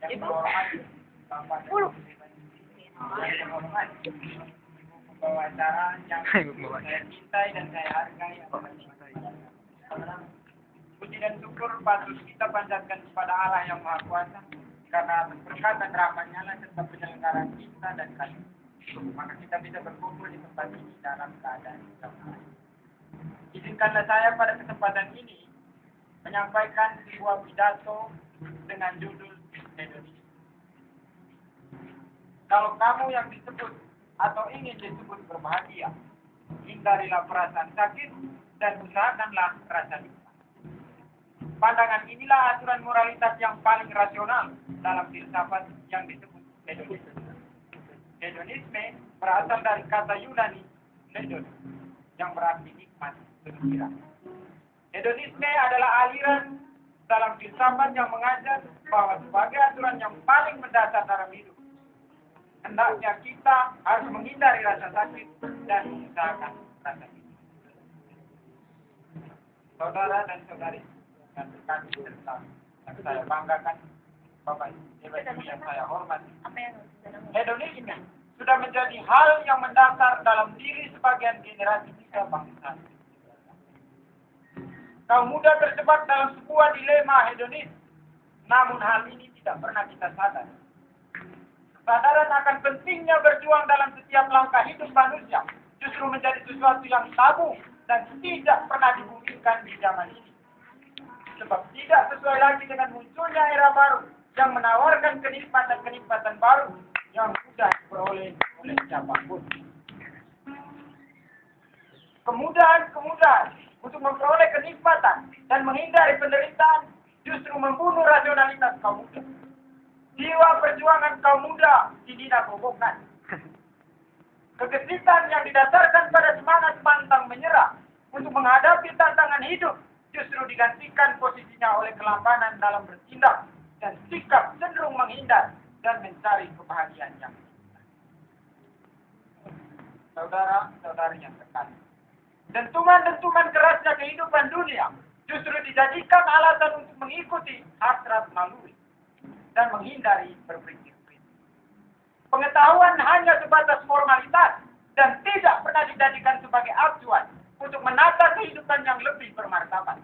Ibu. Membawa acara yang saya cintai dan saya hargai. Puji dan syukur patut kita panjatkan kepada Allah yang Maha Kuasa karena atas berkat dan rahmat-Nya lah serta penyelenggaraan kita dan kami. Maka kita bisa berkumpul di tempat ini dalam keadaan damai. Izinkanlah saya pada kesempatan ini menyampaikan sebuah pidato dengan judul Indonesia. Kalau kamu yang disebut atau ingin disebut berbahagia, hindarilah perasaan sakit dan usahakanlah rasa lupa. Pandangan inilah aturan moralitas yang paling rasional dalam filsafat yang disebut hedonisme. Hedonisme berasal dari kata Yunani hedon, yang berarti nikmat, gembira. Hedonisme adalah aliran dalam filsafat yang mengajar bahwa sebagai aturan yang paling mendasar dalam hidup, hendaknya kita harus menghindari rasa sakit dan mengusahakan rasa hidup. Saudara dan saudari yang terkasih serta yang saya banggakan, Bapak Ibu yang saya hormati, hedonisme sudah menjadi hal yang mendasar dalam diri sebagian generasi kita bangsa. Kaum muda terjebak dalam sebuah dilema hedonis, namun hal ini tidak pernah kita sadari. Kesadaran akan pentingnya berjuang dalam setiap langkah hidup manusia justru menjadi sesuatu yang tabu dan tidak pernah dimungkinkan di zaman ini. Sebab tidak sesuai lagi dengan munculnya era baru yang menawarkan kenikmatan-kenikmatan baru yang mudah diperoleh oleh siapapun. Kemudahan-kemudahan untuk memperoleh kenikmatan dan menghindari penderitaan justru membunuh rasionalitas kaum muda. Jiwa perjuangan kaum muda didinabobokan. Kegesitan yang didasarkan pada semangat pantang menyerah untuk menghadapi tantangan hidup justru digantikan posisinya oleh kelapanan dalam bertindak dan sikap cenderung menghindar dan mencari kebahagiaan yang saudara-saudari yang terkasih. Dentuman-dentuman kerasnya kehidupan dunia justru dijadikan alasan untuk mengikuti hasrat naluri dan menghindari berpikir-pikir. Pengetahuan hanya sebatas formalitas dan tidak pernah dijadikan sebagai acuan untuk menata kehidupan yang lebih bermartabat.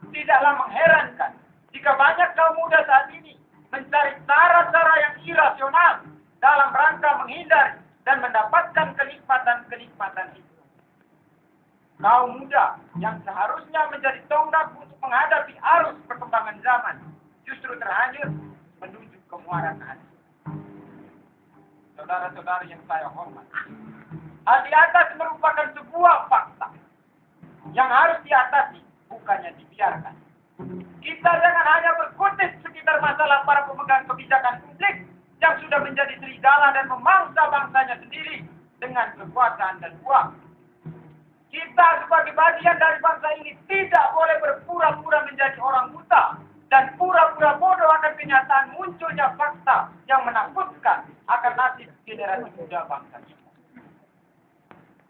Tidaklah mengherankan jika banyak kaum muda saat ini mencari cara-cara yang irasional dalam rangka menghindari dan mendapatkan kenikmatan-kenikmatan itu. Kaum muda yang seharusnya menjadi tonggak untuk menghadapi arus perkembangan zaman justru terhanyut menuju kemuaran hati. Saudara-saudari yang saya hormati, hal di atas merupakan sebuah fakta yang harus diatasi, bukannya dibiarkan. Kita jangan hanya berkutik sekitar masalah para pemegang kebijakan publik yang sudah menjadi serigala dan memangsa bangsanya sendiri dengan kekuasaan dan uang. Kita sebagai bagian dari bangsa ini tidak boleh berpura-pura menjadi orang buta dan pura-pura bodoh akan kenyataan munculnya fakta yang menakutkan akan nasib generasi muda bangsa kita.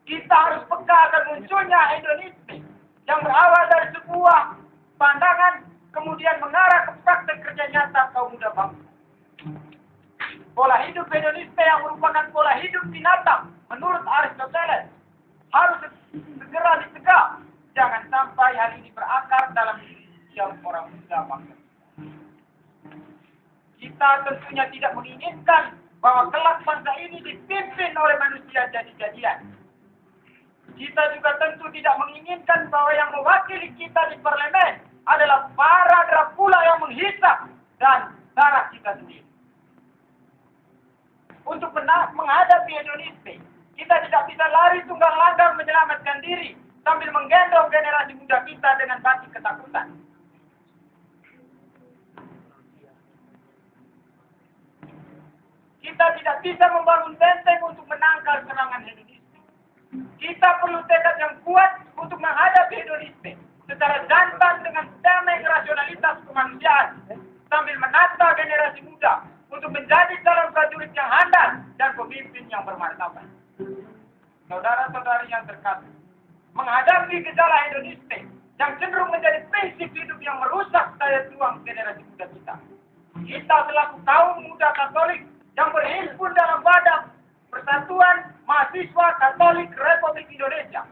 Kita harus peka akan munculnya hedonisme yang berawal dari sebuah pandangan kemudian mengarah ke praktek kerja nyata kaum muda bangsa. Pola hidup hedonisme yang merupakan pola hidup binatang menurut Aristoteles harus segera dicegah. Jangan sampai hal ini berakar dalam setiap orang muda bangsa. Kita tentunya tidak menginginkan bahwa kelak bangsa ini dipimpin oleh manusia jadi-jadian. Kita juga tentu tidak menginginkan bahwa yang mewakili kita di parlemen adalah para Dracula yang menghisap dan darah kita sendiri. Untuk menghadapi hedonisme, kita tidak bisa lari tunggang langgang menyelamatkan diri sambil menggendong generasi muda kita dengan batik ketakutan. Kita tidak bisa membangun benteng untuk menangkal serangan hedonisme. Kita perlu tekad yang kuat untuk menghadapi hedonisme secara jantan dengan damai rasionalitas kemanusiaan sambil menata generasi muda untuk menjadi calon prajurit yang handal dan pemimpin yang bermartabat. Saudara-saudari yang terkasih, menghadapi gejala hedonisme yang cenderung menjadi prinsip hidup yang merusak daya juang generasi muda kita. Kita selaku kaum muda Katolik yang berhimpun dalam badan Persatuan Mahasiswa Katolik Republik Indonesia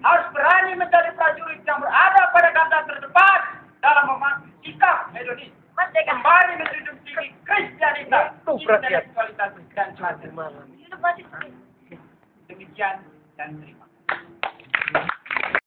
harus berani menjadi prajurit yang berada pada garda terdepan dalam membantu sikap hedonis, kembali menjunjung tinggi Kristianitas, intelektualitas dan keadilan. Demikian dan terima kasih.